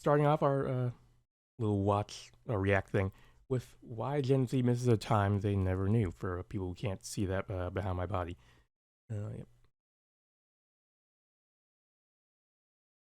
starting off our little watch or react thing with why Gen Z misses a time they never knew. For people who can't see that behind my body. Yep.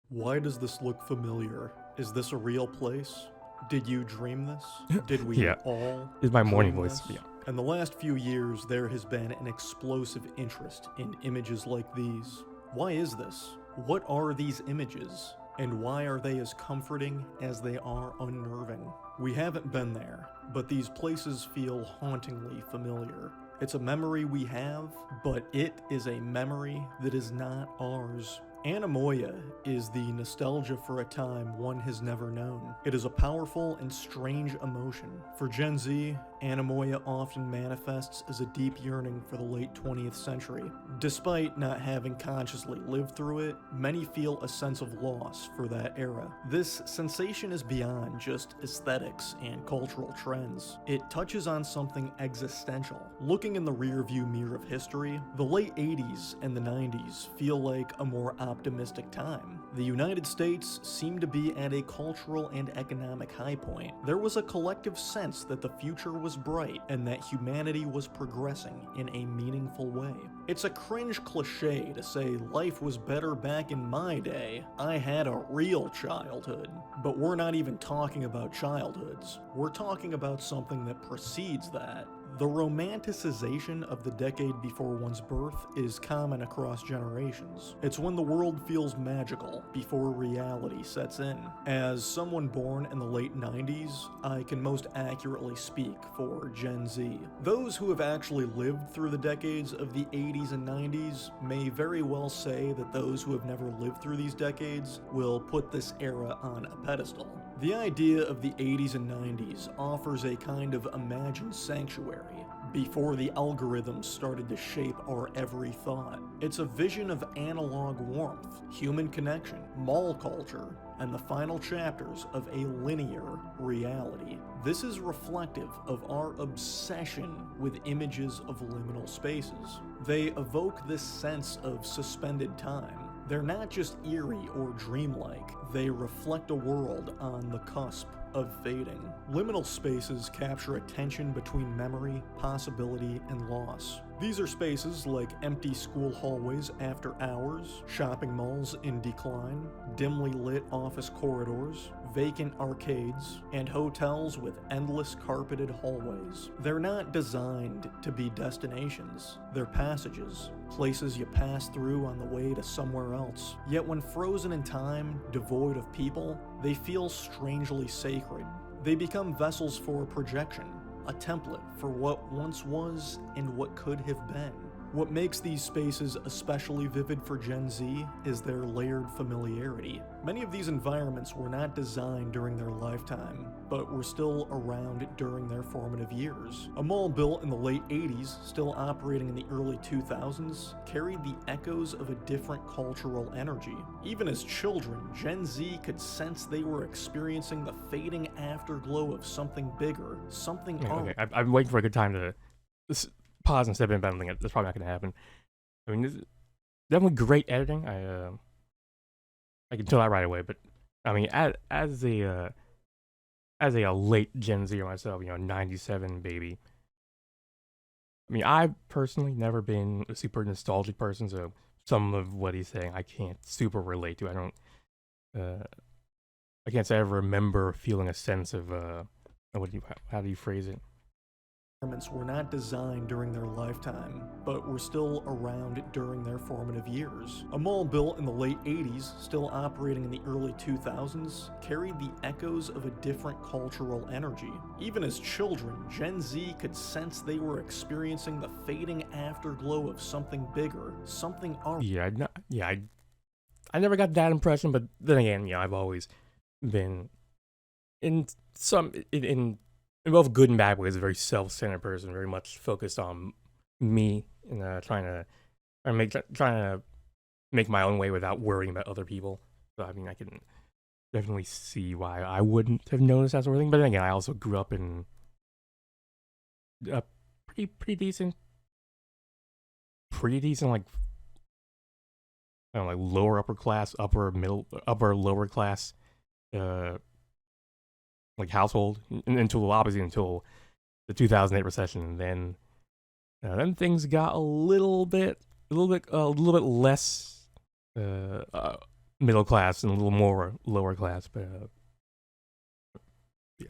Why does this look familiar? Is this a real place? Did you dream this? Did we Yeah. all It's my morning dream voice. this? Yeah. In the last few years, there has been an explosive interest in images like these. Why is this? What are these images? And why are they as comforting as they are unnerving? We haven't been there, but these places feel hauntingly familiar. It's a memory we have, but it is a memory that is not ours. Anemoia is the nostalgia for a time one has never known. It is a powerful and strange emotion. For Gen Z, anemoia often manifests as a deep yearning for the late 20th century. Despite not having consciously lived through it, many feel a sense of loss for that era. This sensation is beyond just aesthetics and cultural trends. It touches on something existential. Looking in the rearview mirror of history, the late 80s and the 90s feel like a more optimistic time. The United States seemed to be at a cultural and economic high point. There was a collective sense that the future was bright and that humanity was progressing in a meaningful way. It's a cringe cliche to say life was better back in my day. I had a real childhood. But we're not even talking about childhoods. We're talking about something that precedes that. The romanticization of the decade before one's birth is common across generations. It's when the world feels magical before reality sets in. As someone born in the late 90s, I can most accurately speak for Gen Z. Those who have actually lived through the decades of the 80s and 90s may very well say that those who have never lived through these decades will put this era on a pedestal. The idea of the 80s and 90s offers a kind of imagined sanctuary before the algorithms started to shape our every thought. It's a vision of analog warmth, human connection, mall culture, and the final chapters of a linear reality. This is reflective of our obsession with images of liminal spaces. They evoke this sense of suspended time. They're not just eerie or dreamlike, they reflect a world on the cusp of fading. Liminal spaces capture a tension between memory, possibility, and loss. These are spaces like empty school hallways after hours, shopping malls in decline, dimly lit office corridors, vacant arcades, and hotels with endless carpeted hallways. They're not designed to be destinations, they're passages, places you pass through on the way to somewhere else. Yet when frozen in time, devoid of people, they feel strangely sacred. They become vessels for projection, a template for what once was and what could have been. What makes these spaces especially vivid for Gen Z is their layered familiarity. Many of these environments were not designed during their lifetime, but were still around during their formative years. A mall built in the late 80s, still operating in the early 2000s, carried the echoes of a different cultural energy. Even as children, Gen Z could sense they were experiencing the fading afterglow of something bigger, something Okay. I'm waiting for a good time to pause and step in, but I don't think that's probably not going to happen. I mean, this is definitely great editing. I can tell that right away. But I mean, as a late Gen Zer myself, 97 baby. I mean, I've personally never been a super nostalgic person, so some of what he's saying I can't super relate to. I can't say I ever remember feeling a sense of how do you phrase it? Were not designed during their lifetime, but were still around during their formative years. A mall built in the late 80s, still operating in the early 2000s, carried the echoes of a different cultural energy. Even as children, Gen Z could sense they were experiencing the fading afterglow of something bigger, something I never got that impression, but then again, I've always been in both good and bad ways, a very self-centered person, very much focused on me and trying to make my own way without worrying about other people. So I mean, I can definitely see why I wouldn't have noticed that sort of thing. But then again, I also grew up in a pretty decent like I don't know, like lower upper class, upper middle, upper lower class like household until obviously until the 2008 recession, and then things got a little bit less middle class and a little more lower class, but yeah.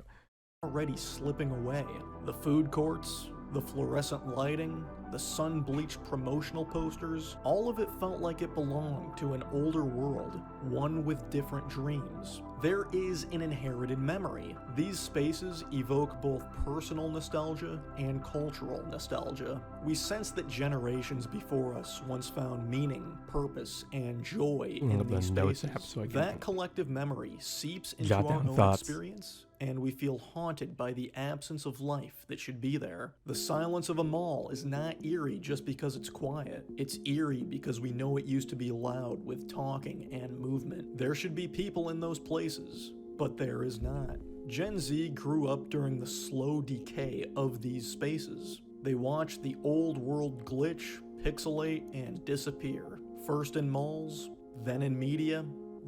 Already slipping away. The food courts, the fluorescent lighting, the sun-bleached promotional posters, all of it felt like it belonged to an older world, one with different dreams. There is an inherited memory. These spaces evoke both personal nostalgia and cultural nostalgia. We sense that generations before us once found meaning, purpose, and joy in these spaces. That collective memory seeps into our own experience, and we feel haunted by the absence of life that should be there. The silence of a mall is not eerie just because it's quiet. It's eerie because we know it used to be loud with talking and movement. There should be people in those places, but there is not. Gen Z grew up during the slow decay of these spaces. They watched the old world glitch, pixelate, and disappear. First in malls, then in media,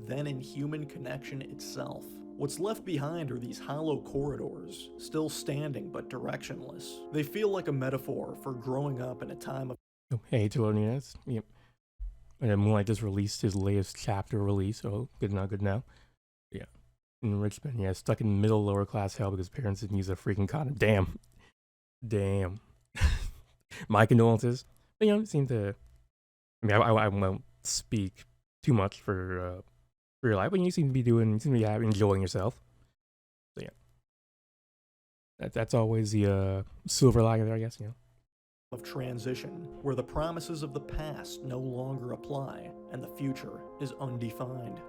then in human connection itself. What's left behind are these hollow corridors, still standing but directionless. They feel like a metaphor for growing up in a time of... Oh, hey, Tolonius. Yep. And Moonlight just released his latest chapter release, so good now. Yeah. In Richmond, yeah, stuck in middle lower class hell because parents didn't use a freaking condom. Damn. My condolences. But it seemed to... I mean, I won't speak too much for your life, but you seem to be enjoying yourself. So yeah, that's always the silver lining there, I guess. Of transition, where the promises of the past no longer apply and the future is undefined.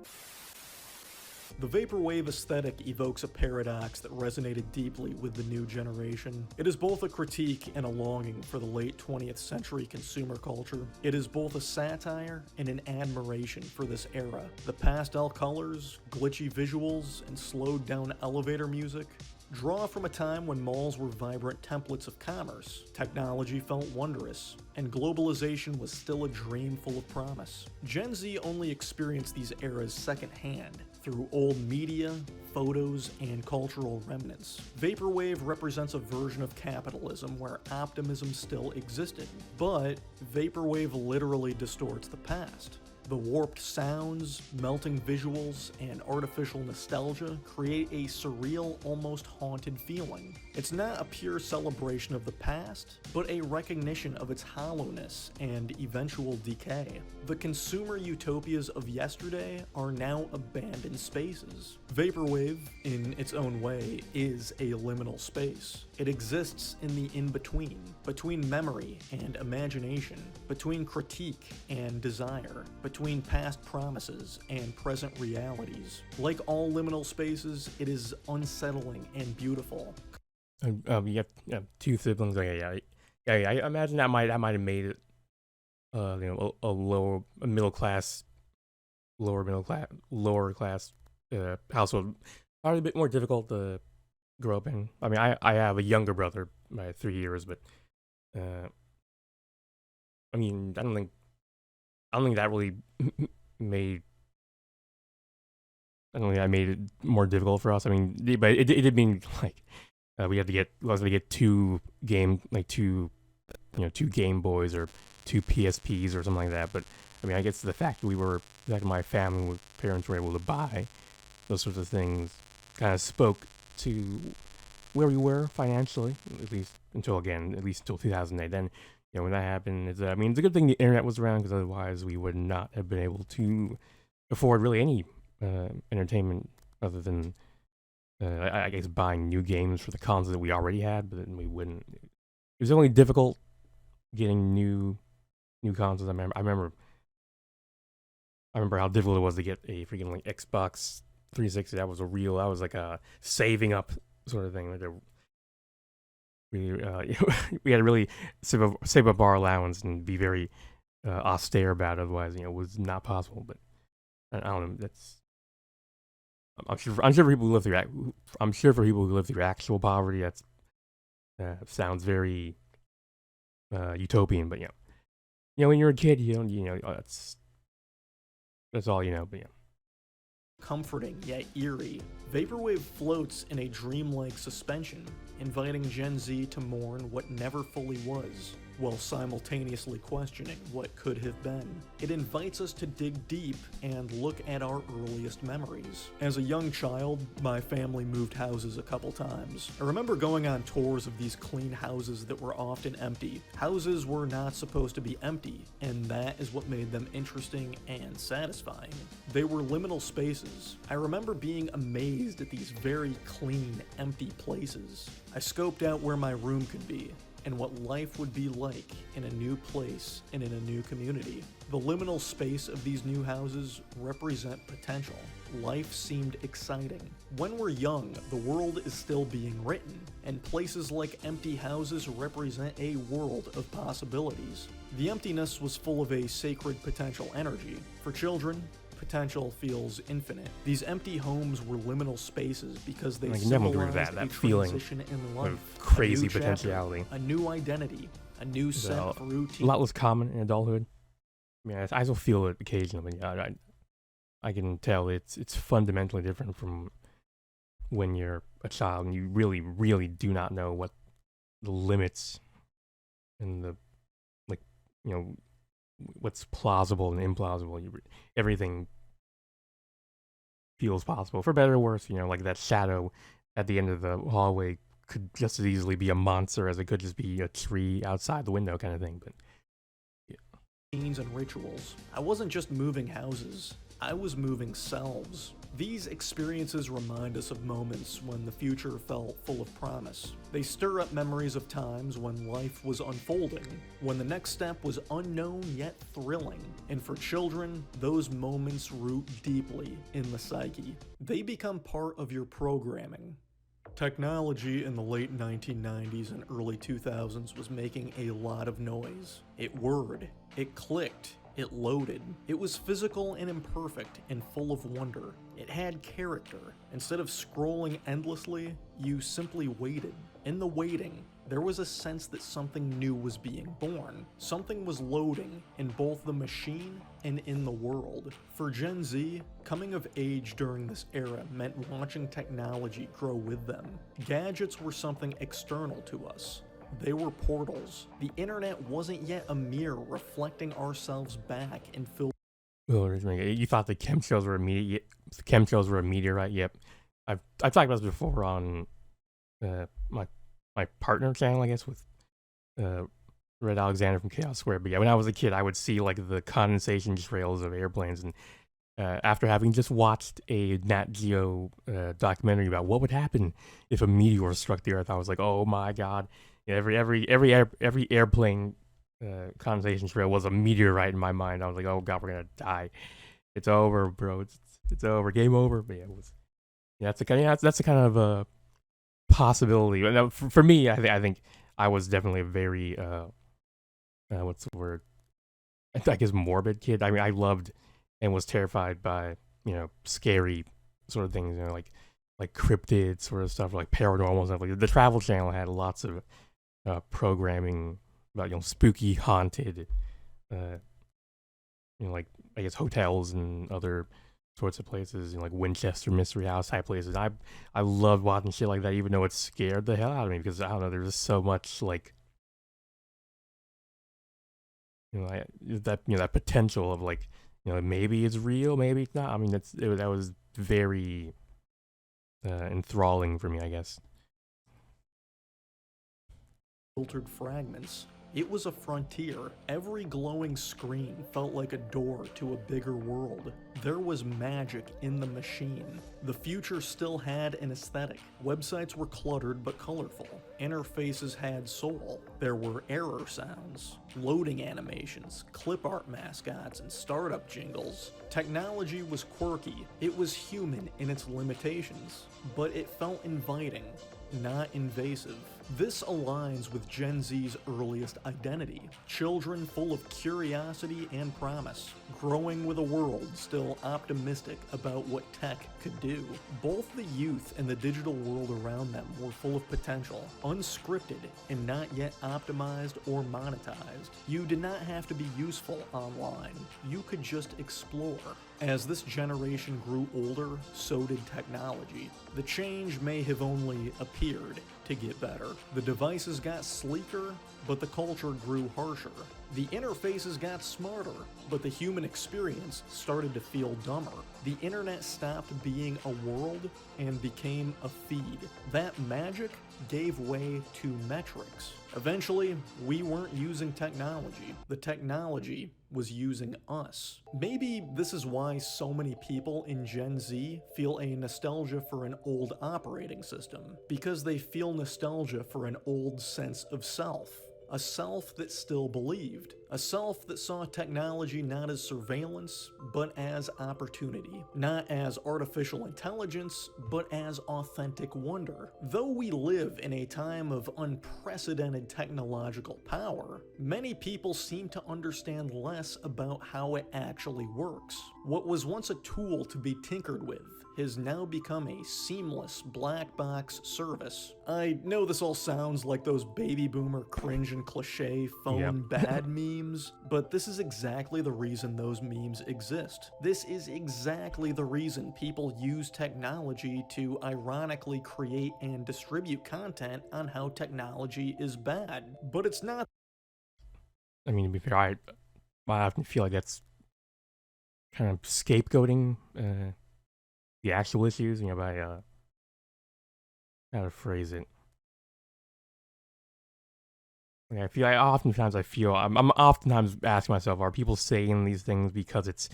The vaporwave aesthetic evokes a paradox that resonated deeply with the new generation. It is both a critique and a longing for the late 20th century consumer culture. It is both a satire and an admiration for this era. The pastel colors, glitchy visuals, and slowed down elevator music draw from a time when malls were vibrant templates of commerce, technology felt wondrous, and globalization was still a dream full of promise. Gen Z only experienced these eras secondhand, through old media, photos, and cultural remnants. Vaporwave represents a version of capitalism where optimism still existed, but Vaporwave literally distorts the past. The warped sounds, melting visuals, and artificial nostalgia create a surreal, almost haunted feeling. It's not a pure celebration of the past, but a recognition of its hollowness and eventual decay. The consumer utopias of yesterday are now abandoned spaces. Vaporwave, in its own way, is a liminal space. It exists in the in-between, between memory and imagination, between critique and desire, between past promises and present realities. Like all liminal spaces, it is unsettling and beautiful. You have two siblings. Yeah. I imagine that might have made it, a lower middle class household, probably a bit more difficult to grow up in. I mean, I have a younger brother by 3 years, but I mean, I don't think that really made. I don't think that made it more difficult for us. I mean, but it did mean like we had to get two Game Boys or two PSPs or something like that. But I mean, I guess the fact that my family, parents were able to buy those sorts of things kind of spoke to where we were financially, at least until 2008. Then, when that happened, it's a good thing the internet was around, because otherwise we would not have been able to afford really any entertainment other than, I guess, buying new games for the consoles that we already had. But then we wouldn't. It was only difficult getting new consoles. I remember how difficult it was to get a freaking Xbox 360. That was like a saving up sort of thing. We had to really save up our allowance and be very austere about it. Otherwise, it was not possible. But I don't know. I'm sure for people who live through actual poverty, that sounds very utopian. But when you're a kid, that's all you know. But comforting yet eerie. Vaporwave floats in a dreamlike suspension, inviting Gen Z to mourn what never fully was, while simultaneously questioning what could have been. It invites us to dig deep and look at our earliest memories. As a young child, my family moved houses a couple times. I remember going on tours of these clean houses that were often empty. Houses were not supposed to be empty, and that is what made them interesting and satisfying. They were liminal spaces. I remember being amazed at these very clean, empty places. I scoped out where my room could be, and what life would be like in a new place and in a new community. The liminal space of these new houses represent potential. Life seemed exciting. When we're young, the world is still being written, and places like empty houses represent a world of possibilities. The emptiness was full of a sacred potential energy. For children, potential feels infinite. These empty homes were liminal spaces because they symbolized a transition in life, crazy a new potentiality, chapter, a new identity, a new set of routines. A lot less common in adulthood. I mean, I still feel it occasionally. I can tell it's fundamentally different from when you're a child and you really, really do not know what the limits and the, like, you know, what's plausible and implausible. Everything feels possible, for better or worse. You know, like that shadow at the end of the hallway could just as easily be a monster as it could just be a tree outside the window kind of thing. But and rituals. I wasn't just moving houses, I was moving selves. These experiences remind us of moments when the future felt full of promise. They stir up memories of times when life was unfolding, when the next step was unknown yet thrilling. And for children, those moments root deeply in the psyche. They become part of your programming. Technology in the late 1990s and early 2000s was making a lot of noise. It whirred, it clicked, it loaded. It was physical and imperfect and full of wonder. It had character. Instead of scrolling endlessly, you simply waited. In the waiting, there was a sense that something new was being born. Something was loading in both the machine and in the world. For Gen Z, coming of age during this era meant watching technology grow with them. Gadgets were something external to us. They were portals. The internet wasn't yet a mirror reflecting ourselves back and filtering. You thought the chemtrails were a meteorite? Yep. I've talked about this before on my partner channel, I guess, with Red Alexander from Chaos Square. But yeah, when I was a kid, I would see like the condensation trails of airplanes, and after having just watched a Nat Geo documentary about what would happen if a meteor struck the Earth, I was like, oh my god. Every airplane condensation trail was a meteorite in my mind. I was like, oh god, we're gonna die. It's over, bro. It's over. Game over. But yeah, it was. Yeah, that's the kind of possibility. But for me, I think I was definitely a very what's the word? I guess morbid kid. I mean, I loved and was terrified by, you know, scary sort of things. You know, like cryptid sort of stuff, like paranormal stuff. Like the Travel Channel had lots of programming about, you know, spooky, haunted, you know, like I guess hotels and other sorts of places, you know, like Winchester Mystery House type places. I loved watching shit like that, even though it scared the hell out of me, because I don't know, there's just so much like, you know, that potential of like, you know, maybe it's real, maybe it's not. I mean, that was very enthralling for me, I guess. Filtered fragments. It was a frontier. Every glowing screen felt like a door to a bigger world. There was magic in the machine. The future still had an aesthetic. Websites were cluttered but colorful. Interfaces had soul. There were error sounds, loading animations, clip art mascots, and startup jingles. Technology was quirky. It was human in its limitations, but it felt inviting. not invasive. This aligns with Gen Z's earliest identity, children full of curiosity and promise, growing with a world still optimistic about what tech could do. Both the youth and the digital world around them were full of potential, unscripted, and not yet optimized or monetized. You did not have to be useful online, you could just explore. As this generation grew older, so did technology. The change may have only appeared to get better. The devices got sleeker, but the culture grew harsher. The interfaces got smarter, but the human experience started to feel dumber. The internet stopped being a world and became a feed. That magic gave way to metrics. Eventually, we weren't using technology. The technology was using us. Maybe this is why so many people in Gen Z feel a nostalgia for an old operating system, because they feel nostalgia for an old sense of self. A self that still believed. A self that saw technology not as surveillance, but as opportunity. Not as artificial intelligence, but as authentic wonder. Though we live in a time of unprecedented technological power, many people seem to understand less about how it actually works. What was once a tool to be tinkered with has now become a seamless black box service. I know this all sounds like those baby boomer cringe and cliche phone bad memes, but this is exactly the reason those memes exist. This is exactly the reason people use technology to ironically create and distribute content on how technology is bad. But it's not. I mean, to be fair, I often feel like that's kind of scapegoating the actual issues, by how to phrase it. I'm oftentimes asking myself, are people saying these things because it's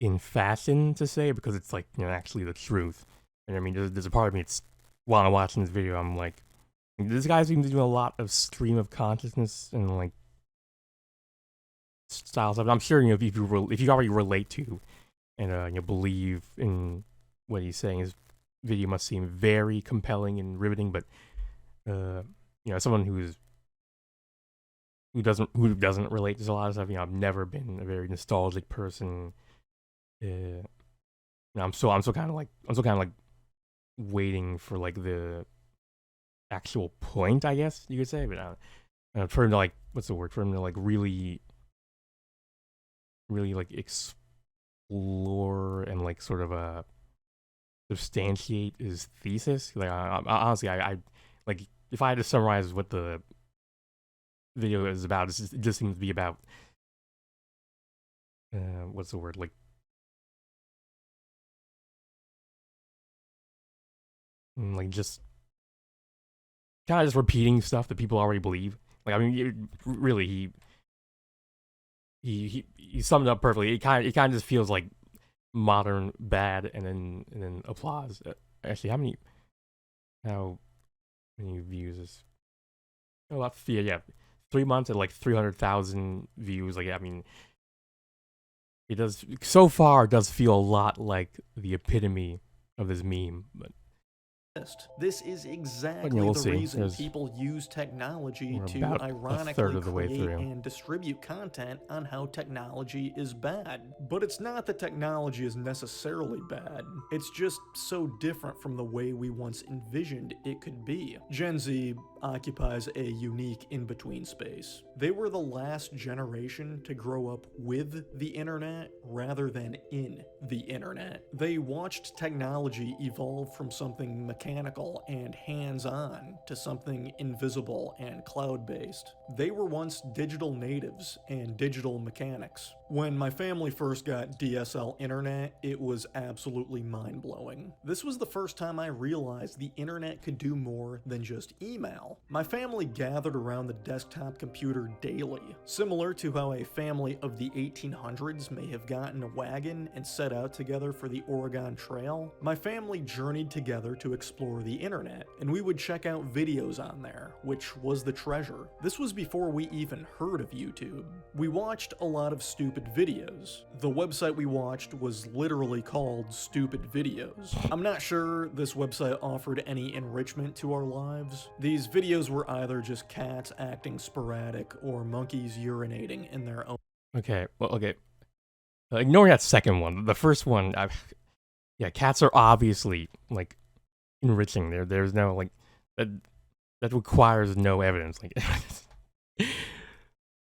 in fashion to say, or because it's like, actually the truth? And I mean, there's a part of me that's, while I'm watching this video, I'm like, this guy seems to do a lot of stream of consciousness and like style stuff. I'm sure, if you already relate to and you believe in what he's saying, his video must seem very compelling and riveting. But someone who doesn't relate to a lot of stuff, I've never been a very nostalgic person. I'm still kind of like waiting for like the actual point, I guess you could say. But for him to like, what's the word? For him to like really like explore and like sort of substantiate his thesis. Like, honestly, I like, if I had to summarize what the video is about, it just seems to be about what's the word? Like, just kind of just repeating stuff that people already believe. Like, I mean, really, he summed it up perfectly. It kind of just feels like modern bad, and then applause. Actually, how many views is? Oh, about 3 months at like 300,000 views. Like, I mean, it does so far does feel a lot like the epitome of this meme, but. This is exactly the reason people use technology to ironically create and distribute content on how technology is bad. But it's not that technology is necessarily bad. It's just so different from the way we once envisioned it could be. Gen Z occupies a unique in-between space. They were the last generation to grow up with the internet rather than in the internet. They watched technology evolve from something mechanical and hands-on to something invisible and cloud-based. They were once digital natives and digital mechanics. When my family first got DSL internet, it was absolutely mind-blowing. This was the first time I realized the internet could do more than just email. My family gathered around the desktop computer daily, similar to how a family of the 1800s may have gotten a wagon and set out together for the Oregon Trail. My family journeyed together to explore the internet, and we would check out videos on there, which was the treasure. This was before we even heard of YouTube. We watched a lot of stupid Stupid Videos. The website we watched was literally called Stupid Videos. I'm not sure this website offered any enrichment to our lives. These videos were either just cats acting sporadic or monkeys urinating in their own. Okay, well, okay. Ignoring that second one, the first one, yeah, cats are obviously like enriching. There's no like that requires no evidence. Like,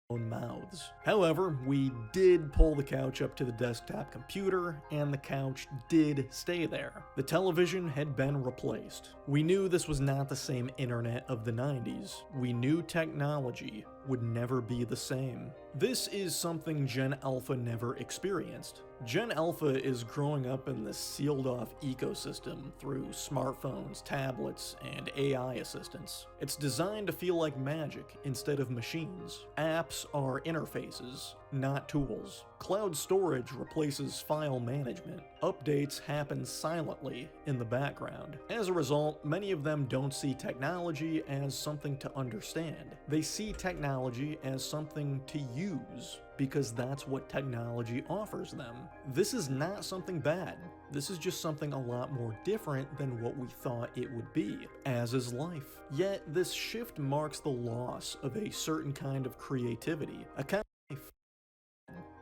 own mouths. However, we did pull the couch up to the desktop computer, and the couch did stay there. The television had been replaced. We knew this was not the same internet of the 90s. We knew technology would never be the same. This is something Gen Alpha never experienced. Gen Alpha is growing up in this sealed-off ecosystem through smartphones, tablets, and AI assistants. It's designed to feel like magic instead of machines. Apps are interfaces, not tools. Cloud storage replaces file management. Updates happen silently in the background. As a result, many of them don't see technology as something to understand. They see technology as something to use, because that's what technology offers them. This is not something bad. This is just something a lot more different than what we thought it would be, as is life. Yet, this shift marks the loss of a certain kind of creativity, a kind of life.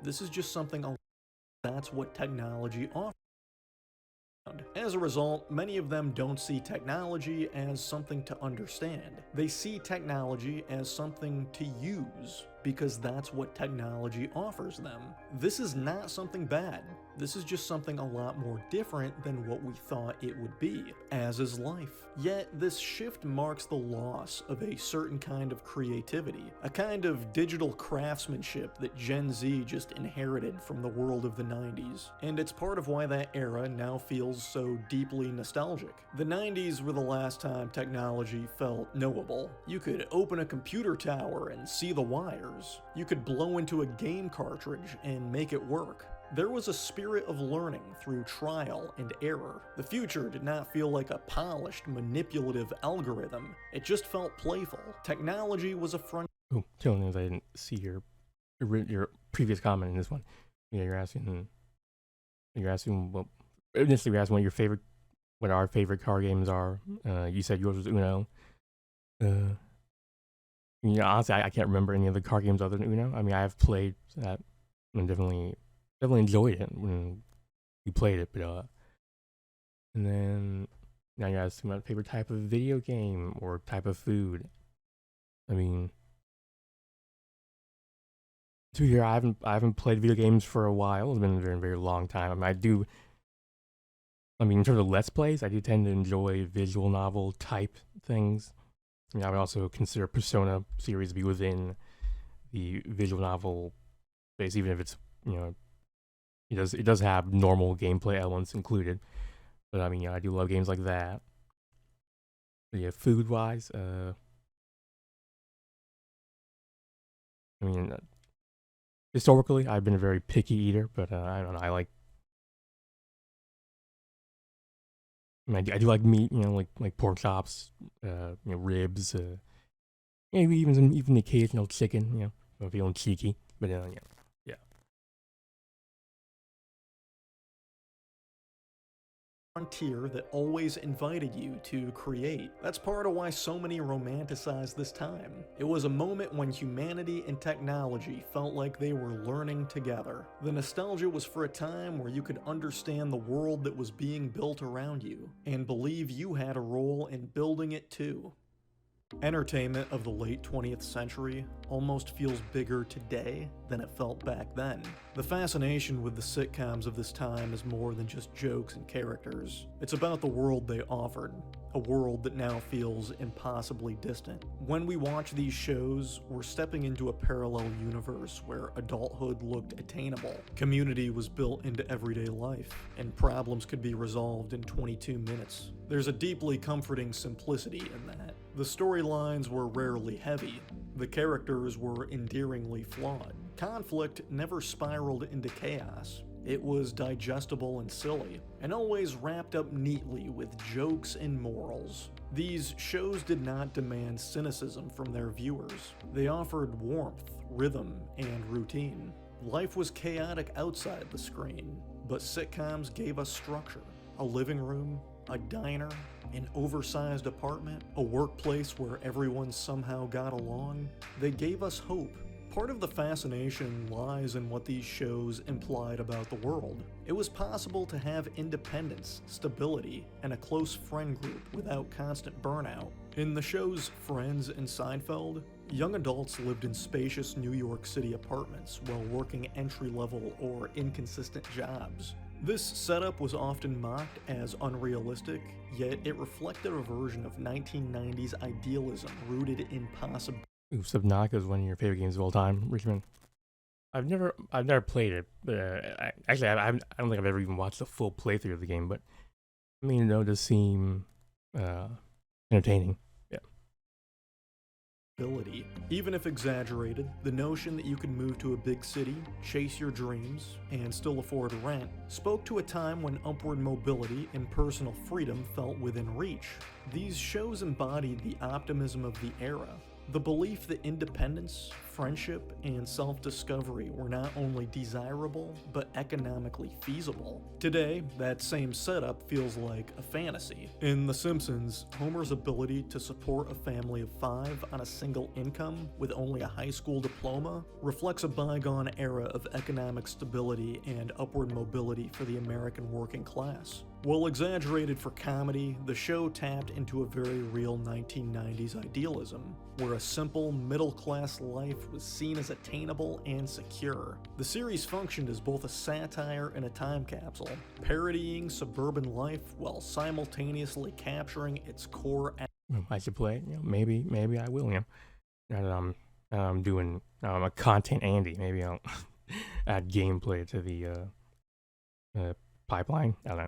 This is just something that's what technology offers. As a result, many of them don't see technology as something to understand. They see technology as something to use, because that's what technology offers them. This is not something bad. This is just something a lot more different than what we thought it would be, as is life. Yet, this shift marks the loss of a certain kind of creativity, a kind of digital craftsmanship that Gen Z just inherited from the world of the 90s. And it's part of why that era now feels so deeply nostalgic. The 90s were the last time technology felt knowable. You could open a computer tower and see the wires. You could blow into a game cartridge and make it work. There was a spirit of learning through trial and error. The future did not feel like a polished, manipulative algorithm. It just felt playful. Technology was a front. oh, killing news! I didn't see your previous comment in this one. Yeah, you're asking what initially you're asking what our favorite card games are. You said yours was Uno. Honestly, I can't remember any of the card games other than Uno. I mean, I have played that and definitely enjoyed it when we played it, but and then now you're asking about favorite type of video game or type of food. I mean, to here, I haven't played video games for a while. It's been a very, very long time. I mean, in terms of Let's Plays, I do tend to enjoy visual novel type things. I would also consider Persona series to be within the visual novel space, even if it's, it does have normal gameplay elements included. But I mean, I do love games like that. But yeah, food wise, I mean, historically, I've been a very picky eater, but I don't know. I do like meat, like pork chops, ribs, maybe even the occasional chicken, if I'm feeling cheeky. But yeah. Frontier that always invited you to create. That's part of why so many romanticize this time. It was a moment when humanity and technology felt like they were learning together. The nostalgia was for a time where you could understand the world that was being built around you, and believe you had a role in building it too. Entertainment of the late 20th century almost feels bigger today than it felt back then. The fascination with the sitcoms of this time is more than just jokes and characters. It's about the world they offered, a world that now feels impossibly distant. When we watch these shows, we're stepping into a parallel universe where adulthood looked attainable, community was built into everyday life, and problems could be resolved in 22 minutes. There's a deeply comforting simplicity in that. The storylines were rarely heavy. The characters were endearingly flawed. Conflict never spiraled into chaos. It was digestible and silly, and always wrapped up neatly with jokes and morals. These shows did not demand cynicism from their viewers. They offered warmth, rhythm, and routine. Life was chaotic outside the screen, but sitcoms gave us structure. A living room, a diner, an oversized apartment, a workplace where everyone somehow got along. They gave us hope. Part of the fascination lies in what these shows implied about the world. It was possible to have independence, stability, and a close friend group without constant burnout. In the shows Friends and Seinfeld, young adults lived in spacious New York City apartments while working entry-level or inconsistent jobs. This setup was often mocked as unrealistic, yet it reflected a version of 1990s idealism rooted in possibility. Ooh, Subnautica is one of your favorite games of all time, Richmond. I've never played it, but I don't think I've ever even watched a full playthrough of the game. But I mean, it does seem entertaining. Yeah. Even if exaggerated, the notion that you could move to a big city, chase your dreams, and still afford rent spoke to a time when upward mobility and personal freedom felt within reach. These shows embodied the optimism of the era. The belief that independence, friendship, and self-discovery were not only desirable, but economically feasible. Today, that same setup feels like a fantasy. In The Simpsons, Homer's ability to support a family of 5 on a single income with only a high school diploma reflects a bygone era of economic stability and upward mobility for the American working class. While exaggerated for comedy, the show tapped into a very real 1990s idealism, where a simple, middle-class life was seen as attainable and secure. The series functioned as both a satire and a time capsule, parodying suburban life while simultaneously capturing its core. I should play it. Maybe I will. Now that I'm doing a content Andy, maybe I'll add gameplay to the pipeline. I don't know.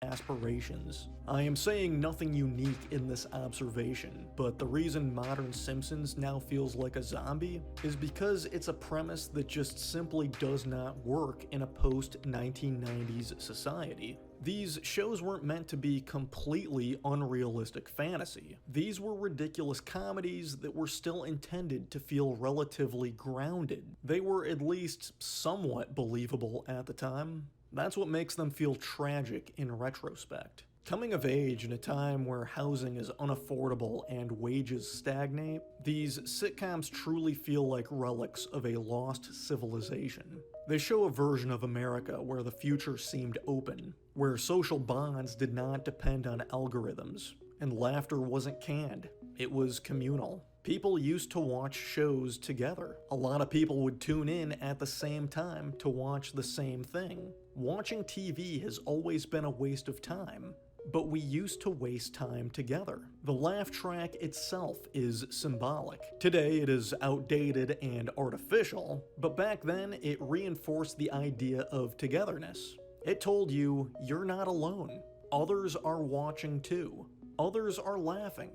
Aspirations. I am saying nothing unique in this observation, but the reason modern Simpsons now feels like a zombie is because it's a premise that just simply does not work in a post-1990s society. These shows weren't meant to be completely unrealistic fantasy. These were ridiculous comedies that were still intended to feel relatively grounded. They were at least somewhat believable at the time. That's what makes them feel tragic in retrospect. Coming of age in a time where housing is unaffordable and wages stagnate, these sitcoms truly feel like relics of a lost civilization. They show a version of America where the future seemed open, where social bonds did not depend on algorithms, and laughter wasn't canned, it was communal. People used to watch shows together. A lot of people would tune in at the same time to watch the same thing. Watching TV has always been a waste of time, but we used to waste time together. The laugh track itself is symbolic. Today it is outdated and artificial, but back then it reinforced the idea of togetherness. It told you, you're not alone. Others are watching too. Others are laughing.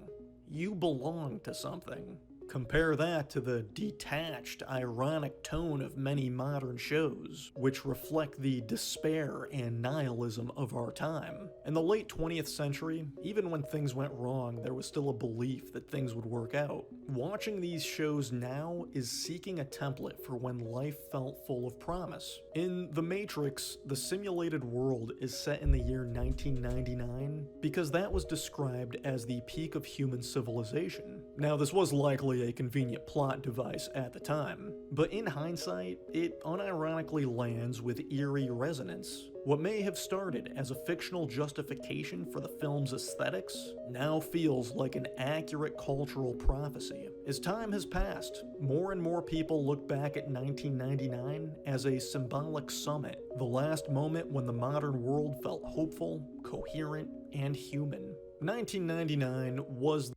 You belong to something. Compare that to the detached, ironic tone of many modern shows, which reflect the despair and nihilism of our time. In the late 20th century, even when things went wrong, there was still a belief that things would work out. Watching these shows now is seeking a template for when life felt full of promise. In The Matrix, the simulated world is set in the year 1999 because that was described as the peak of human civilization. Now, this was likely a convenient plot device at the time, but in hindsight, it unironically lands with eerie resonance. What may have started as a fictional justification for the film's aesthetics now feels like an accurate cultural prophecy. As time has passed, more and more people look back at 1999 as a symbolic summit, the last moment when the modern world felt hopeful, coherent, and human. 1999 was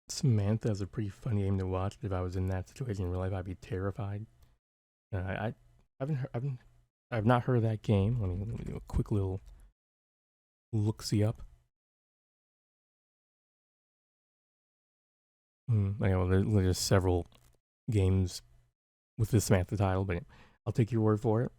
Samantha is a pretty funny game to watch. If I was in that situation in real life, I'd be terrified. I've not heard of that game. Let me do a quick little look-see up. Okay, well, there's several games with the Samantha title, but I'll take your word for it.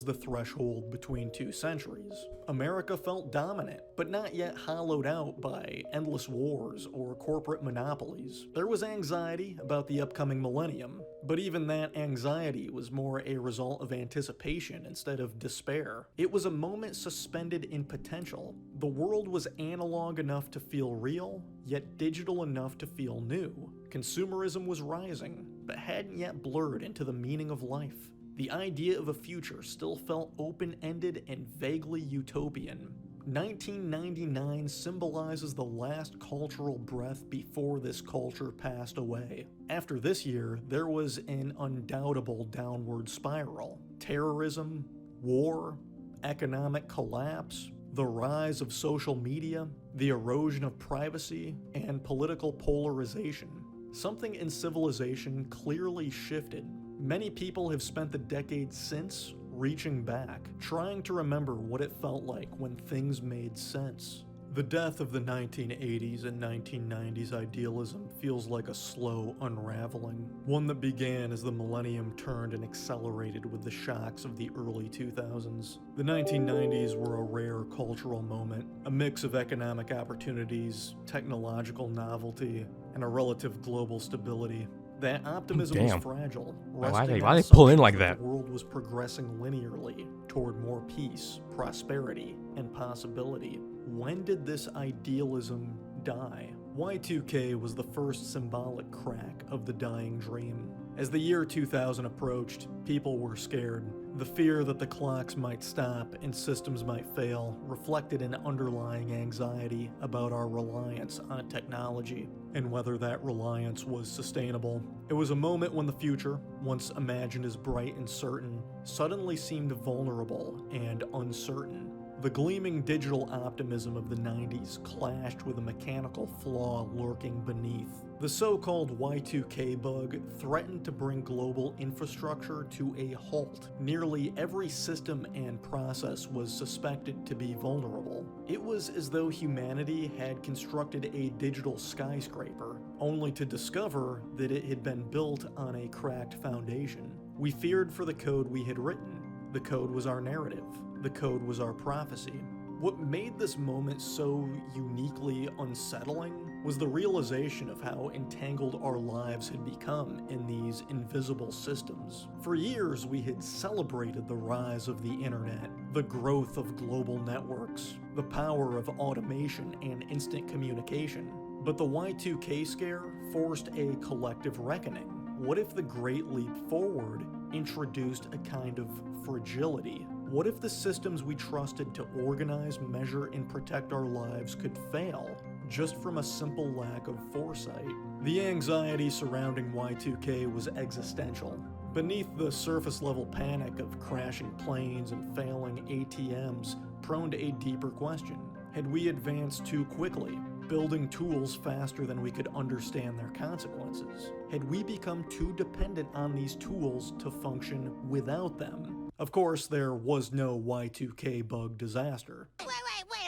the threshold between two centuries. America felt dominant, but not yet hollowed out by endless wars or corporate monopolies. There was anxiety about the upcoming millennium, but even that anxiety was more a result of anticipation instead of despair. It was a moment suspended in potential. The world was analog enough to feel real, yet digital enough to feel new. Consumerism was rising, but hadn't yet blurred into the meaning of life. The idea of a future still felt open-ended and vaguely utopian. 1999 symbolizes the last cultural breath before this culture passed away. After this year, there was an undoubtable downward spiral. Terrorism, war, economic collapse, the rise of social media, the erosion of privacy, and political polarization. Something in civilization clearly shifted. Many people have spent the decades since reaching back, trying to remember what it felt like when things made sense. The death of the 1980s and 1990s idealism feels like a slow unraveling, one that began as the millennium turned and accelerated with the shocks of the early 2000s. The 1990s were a rare cultural moment, a mix of economic opportunities, technological novelty, and a relative global stability. That optimism was fragile, resting Why on they pull in assumptions like that that? the world was progressing linearly toward more peace, prosperity, and possibility. When did this idealism die? Y2K was the first symbolic crack of the dying dream. As the year 2000 approached, people were scared. The fear that the clocks might stop and systems might fail reflected an underlying anxiety about our reliance on technology and whether that reliance was sustainable. It was a moment when the future, once imagined as bright and certain, suddenly seemed vulnerable and uncertain. The gleaming digital optimism of the 90s clashed with a mechanical flaw lurking beneath. The so-called Y2K bug threatened to bring global infrastructure to a halt. Nearly every system and process was suspected to be vulnerable. It was as though humanity had constructed a digital skyscraper, only to discover that it had been built on a cracked foundation. We feared for the code we had written. The code was our narrative. The code was our prophecy. What made this moment so uniquely unsettling was the realization of how entangled our lives had become in these invisible systems. For years, we had celebrated the rise of the internet, the growth of global networks, the power of automation and instant communication. But the Y2K scare forced a collective reckoning. What if the Great Leap Forward introduced a kind of fragility? What if the systems we trusted to organize, measure, and protect our lives could fail just from a simple lack of foresight? The anxiety surrounding Y2K was existential. Beneath the surface-level panic of crashing planes and failing ATMs prone to a deeper question. Had we advanced too quickly, building tools faster than we could understand their consequences? Had we become too dependent on these tools to function without them? Of course, there was no Y2K bug disaster. Wait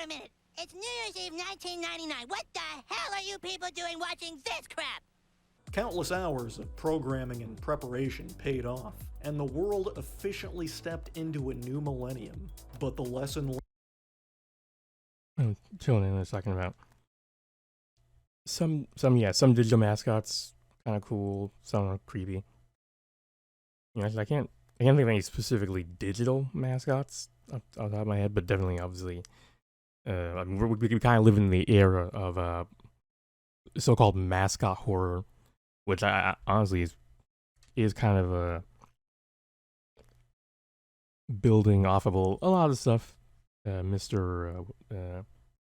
a minute. It's New Year's Eve 1999. What the hell are you people doing watching this crap? Countless hours of programming and preparation paid off, and the world efficiently stepped into a new millennium. But the lesson... I'm chilling in a second about some digital mascots kind of cool, some are creepy. You know, I can't think of any specifically digital mascots off the top of my head, but definitely, obviously, I mean, we kind of live in the era of so-called mascot horror, which I honestly is kind of building off of a lot of stuff. Mr.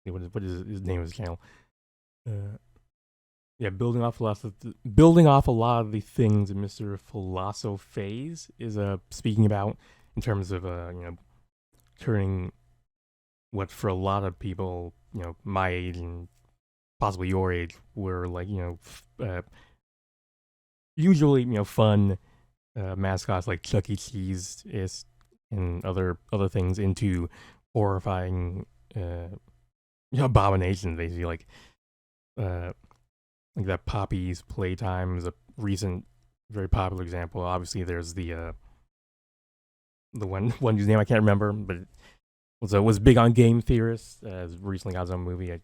What is his name of his channel? Building off a lot of the things that Mr. Philosophase is speaking about in terms of turning what for a lot of people, my age and possibly your age, were like usually fun mascots like Chuck E. Cheese is and other things into horrifying abominations, basically, like that Poppy's Playtime is a recent very popular example. Obviously there's the the one whose name I can't remember, but was big on game theorists. Recently got his own movie.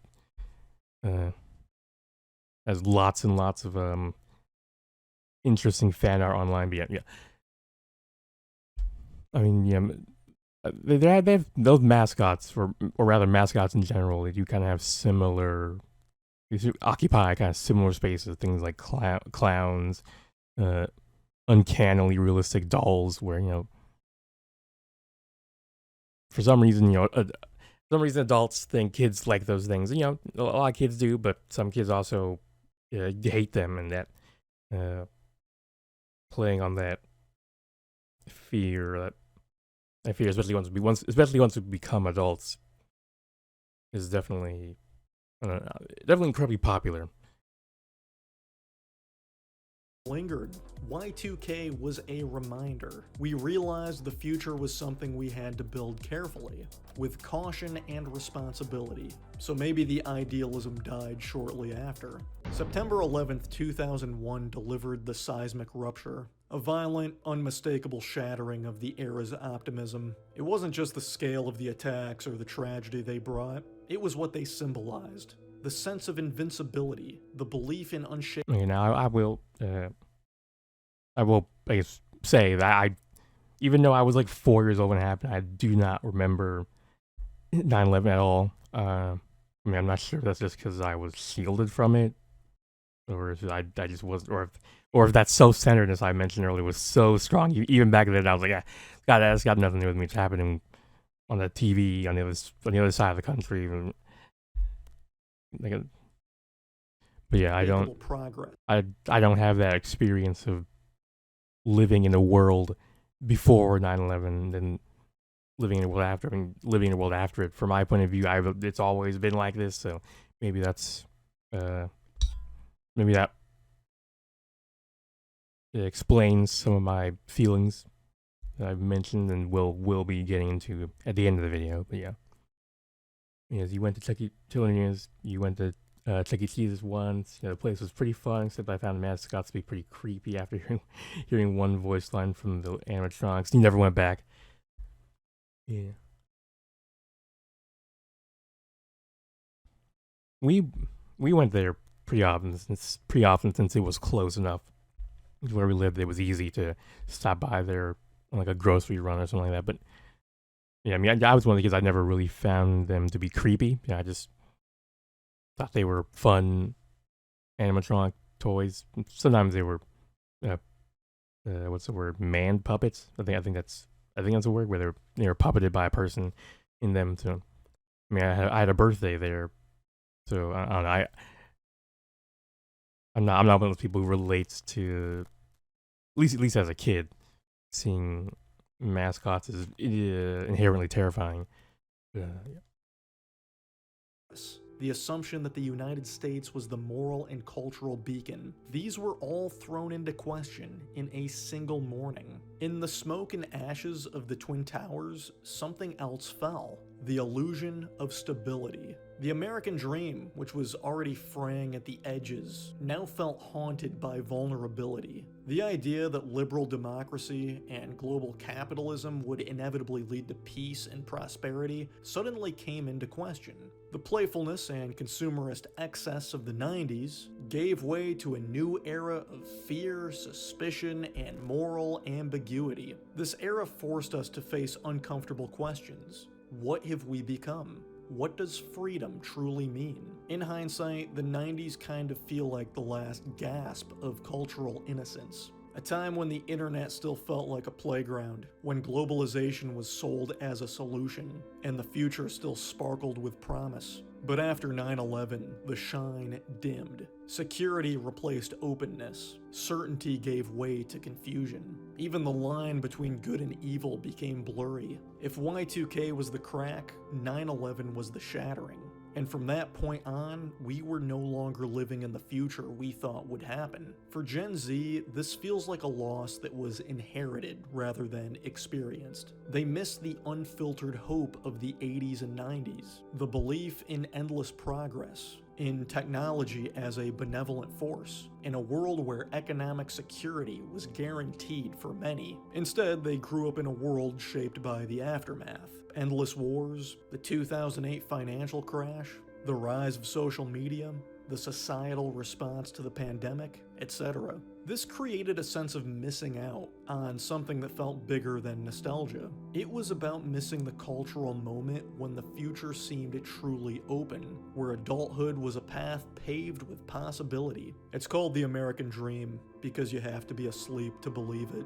Has lots and lots of interesting fan art online. But yeah. I mean, yeah, they have those mascots, or rather mascots in general. They do kind of have similar, they occupy kind of similar spaces. Things like clowns, uncannily realistic dolls, where for some reason, adults think kids like those things. A lot of kids do, but some kids also hate them, and that playing on that fear, especially once we become adults, is definitely incredibly popular. Lingered. Y2K was a reminder. We realized the future was something we had to build carefully, with caution and responsibility. So maybe the idealism died shortly after. September 11th, 2001 delivered the seismic rupture, a violent, unmistakable shattering of the era's optimism. It wasn't just the scale of the attacks or the tragedy they brought, it was what they symbolized. The sense of invincibility, the belief in unshakable. Now I will I guess say that even though I was like 4 years old when it happened, I do not remember 9/11 at all. I'm not sure if that's just because I was shielded from it, or if I just was, or if that self-centeredness I mentioned earlier was so strong. Even back then, I was like, yeah, that's got nothing to do with me. It's happening on the TV on the other side of the country. Even but yeah, I don't have that experience of living in a world before 9/11 and living in a world after. Living in a world after it. From my point of view, it's always been like this. So maybe that explains some of my feelings that I've mentioned and will be getting into at the end of the video. But yeah, as you went to you went to Chuck E. Cheese's once. The place was pretty fun, except I found the mascots to be pretty creepy after hearing one voice line from the animatronics. He never went back. Yeah. We went there pretty often since it was close enough. Where we lived, it was easy to stop by there on like a grocery run or something like that. But yeah, I was one of the kids. I never really found them to be creepy. I just thought they were fun animatronic toys. Sometimes they were, what's the word? Man puppets. I think that's the word, where they were puppeted by a person in them. So I had a birthday there, so I don't know. I'm not one of those people who relates to, at least as a kid, seeing mascots is inherently terrifying. Yeah. The assumption that the United States was the moral and cultural beacon. These were all thrown into question in a single morning. In the smoke and ashes of the Twin Towers, something else fell. The illusion of stability. The American dream, which was already fraying at the edges, now felt haunted by vulnerability. The idea that liberal democracy and global capitalism would inevitably lead to peace and prosperity suddenly came into question. The playfulness and consumerist excess of the 90s gave way to a new era of fear, suspicion, and moral ambiguity. This era forced us to face uncomfortable questions. What have we become? What does freedom truly mean? In hindsight, the 90s kind of feel like the last gasp of cultural innocence. A time when the internet still felt like a playground, when globalization was sold as a solution, and the future still sparkled with promise. But after 9/11, the shine dimmed. Security replaced openness. Certainty gave way to confusion. Even the line between good and evil became blurry. If Y2K was the crack, 9/11 was the shattering. And from that point on, we were no longer living in the future we thought would happen. For Gen Z, this feels like a loss that was inherited rather than experienced. They miss the unfiltered hope of the 80s and 90s, the belief in endless progress, in technology as a benevolent force, in a world where economic security was guaranteed for many. Instead, they grew up in a world shaped by the aftermath. Endless wars, the 2008 financial crash, the rise of social media, the societal response to the pandemic, etc. This created a sense of missing out on something that felt bigger than nostalgia. It was about missing the cultural moment when the future seemed truly open, where adulthood was a path paved with possibility. It's called the American Dream because you have to be asleep to believe it.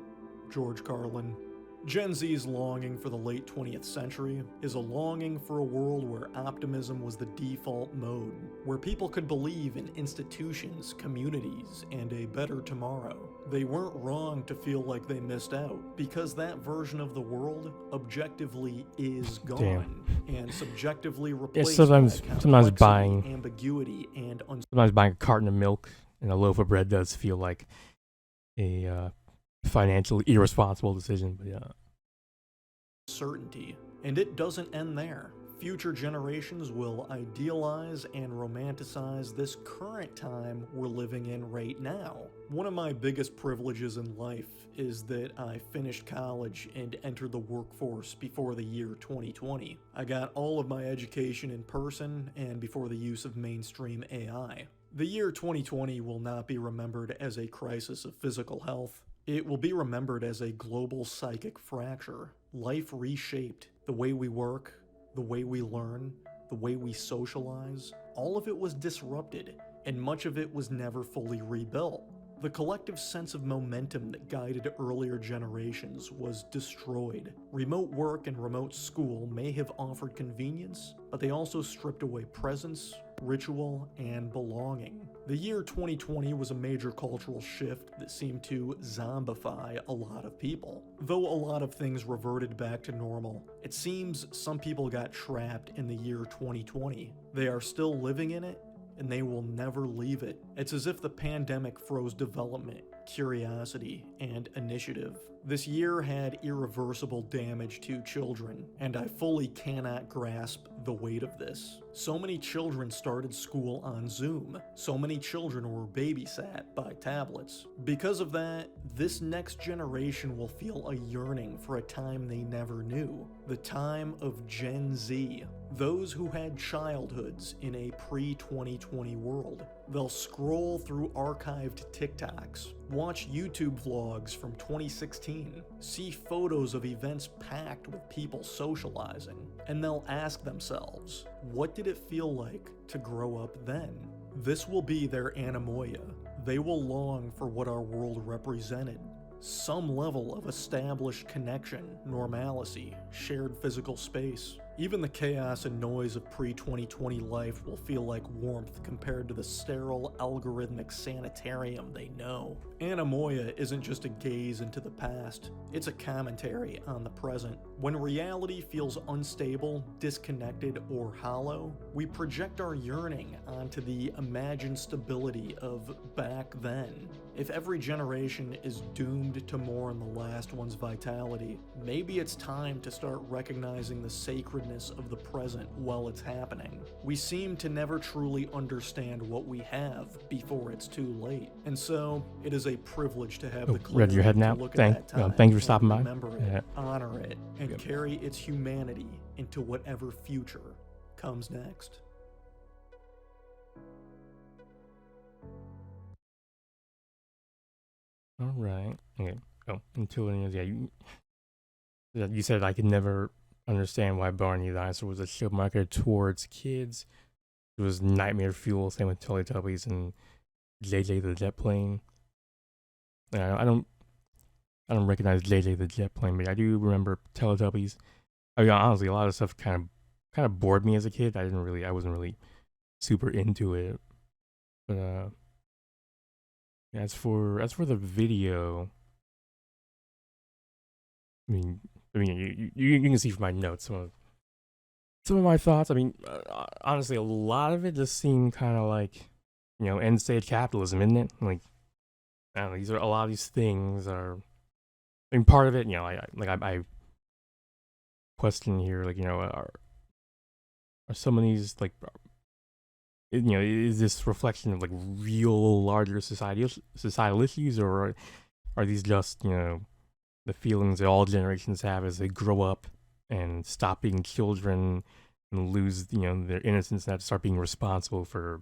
George Carlin. Gen Z's longing for the late 20th century is a longing for a world where optimism was the default mode, where people could believe in institutions, communities, and a better tomorrow. They weren't wrong to feel like they missed out, because that version of the world objectively is gone, and subjectively replaced sometimes by complexity, buying ambiguity, and sometimes buying a carton of milk and a loaf of bread does feel like a financially irresponsible decision, but yeah. Certainty. And it doesn't end there. Future generations will idealize and romanticize this current time we're living in right now. One of my biggest privileges in life is that I finished college and entered the workforce before the year 2020. I got all of my education in person and before the use of mainstream AI. The year 2020 will not be remembered as a crisis of physical health. It will be remembered as a global psychic fracture. Life reshaped. The way we work, the way we learn, the way we socialize, all of it was disrupted, and much of it was never fully rebuilt. The collective sense of momentum that guided earlier generations was destroyed. Remote work and remote school may have offered convenience, but they also stripped away presence, ritual, and belonging. The year 2020 was a major cultural shift that seemed to zombify a lot of people. Though a lot of things reverted back to normal, it seems some people got trapped in the year 2020. They are still living in it, and they will never leave it. It's as if the pandemic froze development, curiosity, and initiative. This year had irreversible damage to children, and I fully cannot grasp the weight of this. So many children started school on Zoom. So many children were babysat by tablets. Because of that, this next generation will feel a yearning for a time they never knew. The time of Gen Z. Those who had childhoods in a pre-2020 world. They'll scroll through archived TikToks, watch YouTube vlogs from 2016, see photos of events packed with people socializing, and they'll ask themselves, what did it feel like to grow up then? This will be their anemoia. They will long for what our world represented. Some level of established connection, normalcy, shared physical space. Even the chaos and noise of pre-2020 life will feel like warmth compared to the sterile, algorithmic sanitarium they know. Anemoia isn't just a gaze into the past, it's a commentary on the present. When reality feels unstable, disconnected, or hollow, we project our yearning onto the imagined stability of back then. If every generation is doomed to mourn the last one's vitality, maybe it's time to start recognizing the sacredness of the present while it's happening. We seem to never truly understand what we have before it's too late. And so, it is a privilege to have the read your head now. to look at that time Thank you for stopping by. remember it, honor it, and carry its humanity into whatever future comes next. All right. Okay. Oh, until then, you said I could never understand why Barney the Dinosaur was a show marketed towards kids. It was nightmare fuel. Same with Teletubbies and JJ the Jet Plane. I don't recognize JJ the Jet Plane, but I do remember Teletubbies. I mean, honestly, a lot of stuff kind of bored me as a kid. I wasn't really super into it. But as for the video, I mean, you can see from my notes some of my thoughts. I mean, honestly, a lot of it just seemed kind of like, end stage capitalism, isn't it? Like, I don't know, a lot of these things are. I mean, part of it, I question here, like, are some of these, like, is this reflection of like real larger societal issues, or are these just the feelings that all generations have as they grow up and stop being children and lose their innocence and have to start being responsible for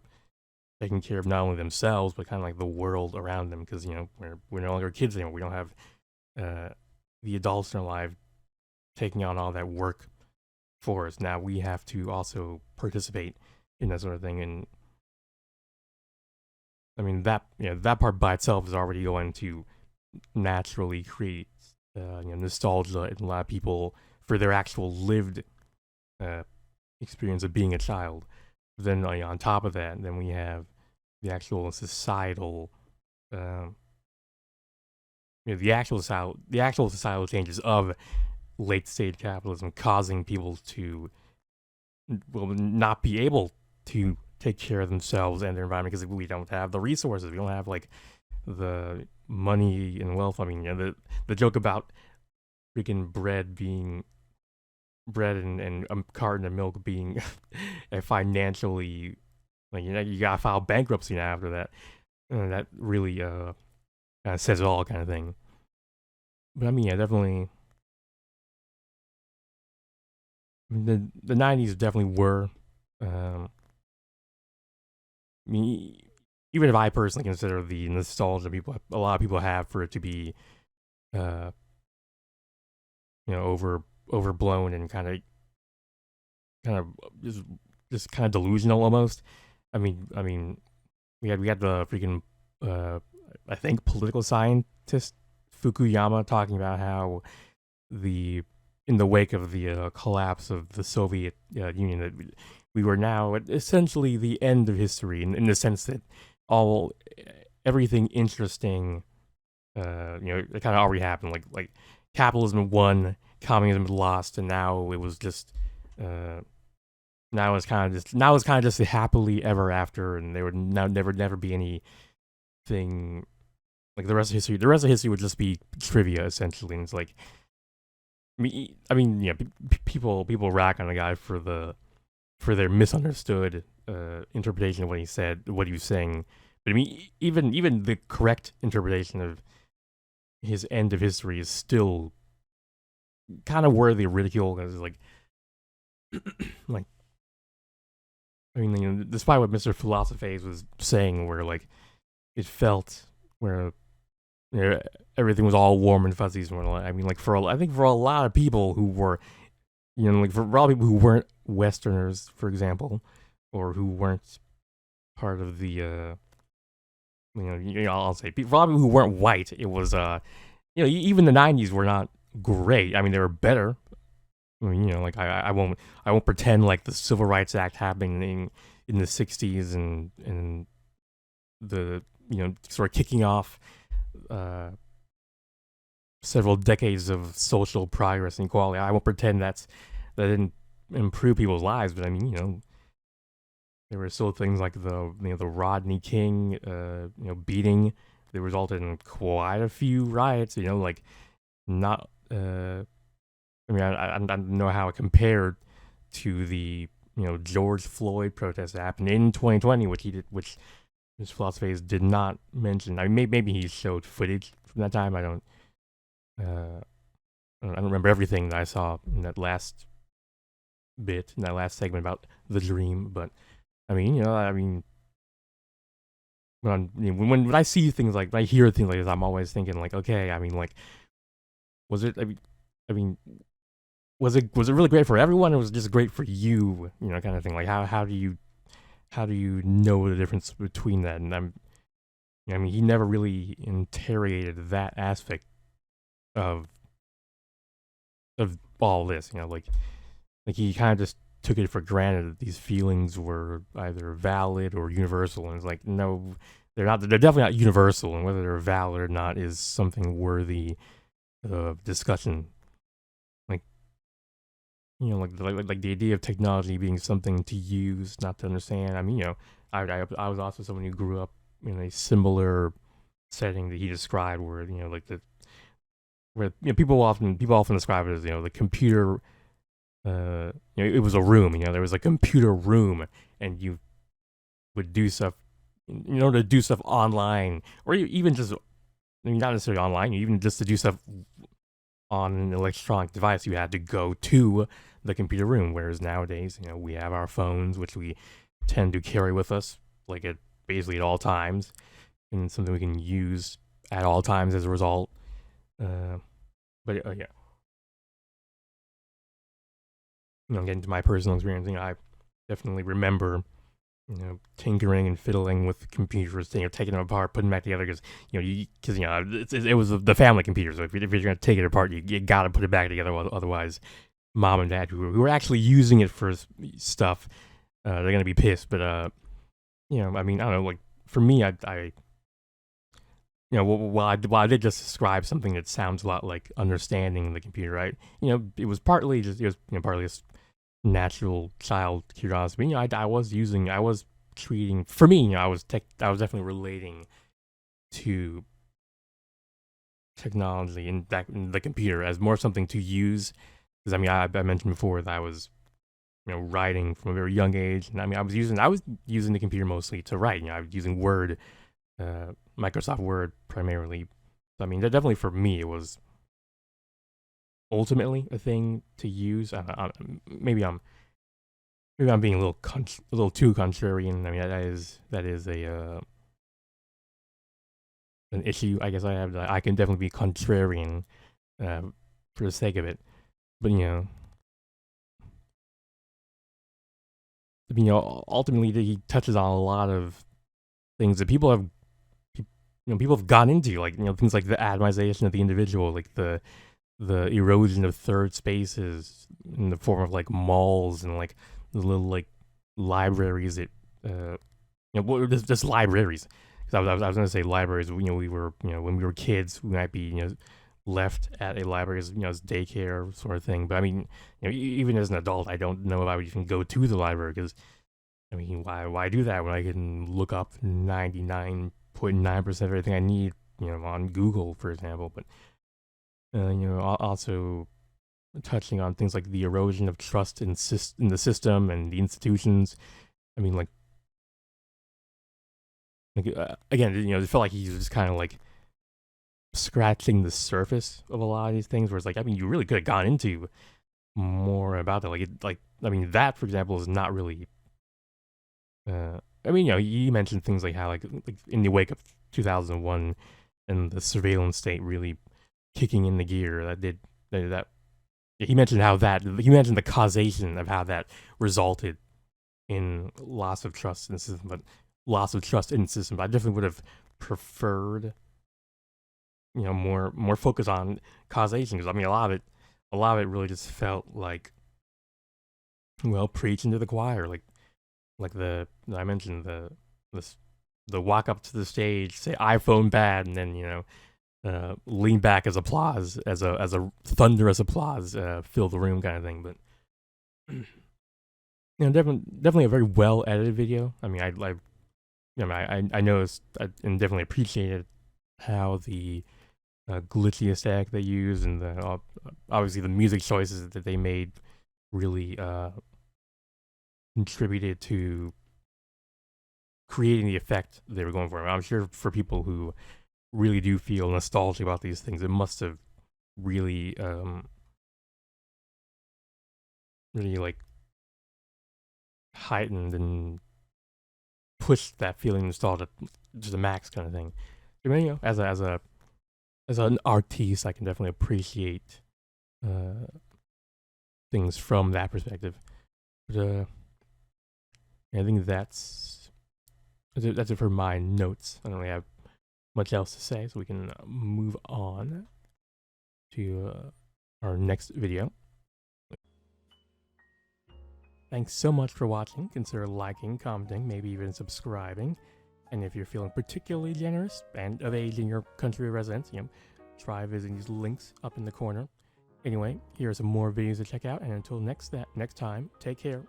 taking care of not only themselves but kind of like the world around them, because we're no longer kids anymore. We don't have the adults in our life taking on all that work for us. Now we have to also participate in that sort of thing. And I mean that that part by itself is already going to naturally create nostalgia in a lot of people for their actual lived experience of being a child. Then on top of that, then we have the actual societal, the actual societal changes of late stage capitalism causing people to not be able to take care of themselves and their environment because we don't have the resources. We don't have like the money and wealth. I mean, the joke about freaking bread and a carton of milk being financially, like you gotta file bankruptcy now after that. That really kind of says it all, kind of thing. But I mean, definitely. I mean, the 90s definitely were. I mean, even if I personally consider the nostalgia a lot of people have for it to be, overblown and kind of just kind of delusional almost. I mean, we had the freaking I think political scientist Fukuyama talking about how in the wake of the collapse of the Soviet Union, that we were now at essentially the end of history in the sense that everything interesting, it kind of already happened. Like capitalism won, communism lost, and now it was just now it's kind of just a happily ever after, and there would never be anything like the rest of history. The rest of history would just be trivia essentially. And it's like, people rack on a guy for their misunderstood interpretation of what he said, what he was saying. But I mean, even the correct interpretation of his end of history is still kind of worthy of ridicule, because like, I mean, despite what Mr. Philosophase was saying, where like it felt where everything was all warm and fuzzies, and I mean, like I think for a lot of people who were, like for a lot of people who weren't Westerners, for example, or who weren't part of the, I'll say for a lot of people who weren't white, it was, even the 90s were not great. I mean, they were better. I mean, like I won't pretend like the Civil Rights Act happening in the 60s and the sort of kicking off several decades of social progress and equality. I won't pretend that didn't improve people's lives, but I mean, there were still things like the Rodney King beating that resulted in quite a few riots. Like not. I mean, I don't know how it compared to the George Floyd protest that happened in 2020, which Mr. Philosophase did not mention. I mean, maybe he showed footage from that time. I don't remember everything that I saw in that last segment about the dream. But I mean, when I see things like, when I hear things like this, I'm always thinking like, okay, I mean, like, was it? I mean. Was it really great for everyone, or was it just great for you? Kind of thing. Like how do you know the difference between that? And I mean, he never really interrogated that aspect of all this. Like he kind of just took it for granted that these feelings were either valid or universal, and it's like, no, they're not. They're definitely not universal, and whether they're valid or not is something worthy of discussion. Like the idea of technology being something to use, not to understand. I mean, I was also someone who grew up in a similar setting that he described, where where people often describe it as the computer. It was a room. There was a computer room, and would do stuff in order to do stuff online, or even just, I mean, not necessarily online, even just to do stuff on an electronic device, you had to go to the computer room. Whereas nowadays, we have our phones, which we tend to carry with us, like at basically at all times, and something we can use at all times as a result. But yeah, getting to my personal experience, I definitely remember, tinkering and fiddling with computers, taking them apart, putting them back together, because it was the family computer. So if you're gonna take it apart, you gotta put it back together. Otherwise, mom and dad, who are actually using it for stuff, they're gonna be pissed. But I mean, I don't know. Like for me, while I did just describe something that sounds a lot like understanding the computer, right? It was partly partly a natural child curiosity. I was treating, for me, I was definitely relating to technology and the computer as more something to use. Because I mean, I mentioned before that I was, writing from a very young age, and I mean, I was using the computer mostly to write. I was using Word, Microsoft Word primarily. So, I mean, that definitely for me it was ultimately a thing to use. Maybe I'm being a little too contrarian. I mean, that is a an issue I guess I have. I can definitely be contrarian for the sake of it, but ultimately he touches on a lot of things that people have gone into, like things like the atomization of the individual, like the erosion of third spaces in the form of like malls and like the little like libraries that just libraries. Because I was gonna say libraries. We were when we were kids, we might be left at a library as as daycare sort of thing. But I mean, even as an adult, I don't know if I would even go to the library, because I mean, why do that when I can look up 99.9% of everything I need on Google, for example. But also touching on things like the erosion of trust in the system and the institutions. I mean, again, it felt like he was just kind of like scratching the surface of a lot of these things. Where it's like, I mean, you really could have gone into more about that. I mean, that for example is not really. I mean, you mentioned things like how like in the wake of 2001 and the surveillance state really kicking in the gear that he mentioned the causation of how that resulted in loss of trust in the system. But I definitely would have preferred more focus on causation, because I mean a lot of it really just felt like, well, preaching to the choir, like I mentioned the walk up to the stage, say iPhone bad, and then lean back as applause, as a thunderous applause, fill the room kind of thing. But definitely a very well edited video. I mean, I noticed and definitely appreciated how the glitchy aesthetic they use, and obviously the music choices that they made really contributed to creating the effect they were going for. I'm sure for people who really do feel nostalgic about these things, it must have really really like heightened and pushed that feeling of nostalgia to the max, kind of thing. I mean, as an artiste, I can definitely appreciate things from that perspective. But I think that's it for my notes. I don't really have much else to say, so we can move on to our next video. Thanks so much for watching. Consider liking, commenting, maybe even subscribing. And if you're feeling particularly generous and of age in your country of residence, try visiting these links up in the corner. Anyway, here are some more videos to check out, and until next time, take care.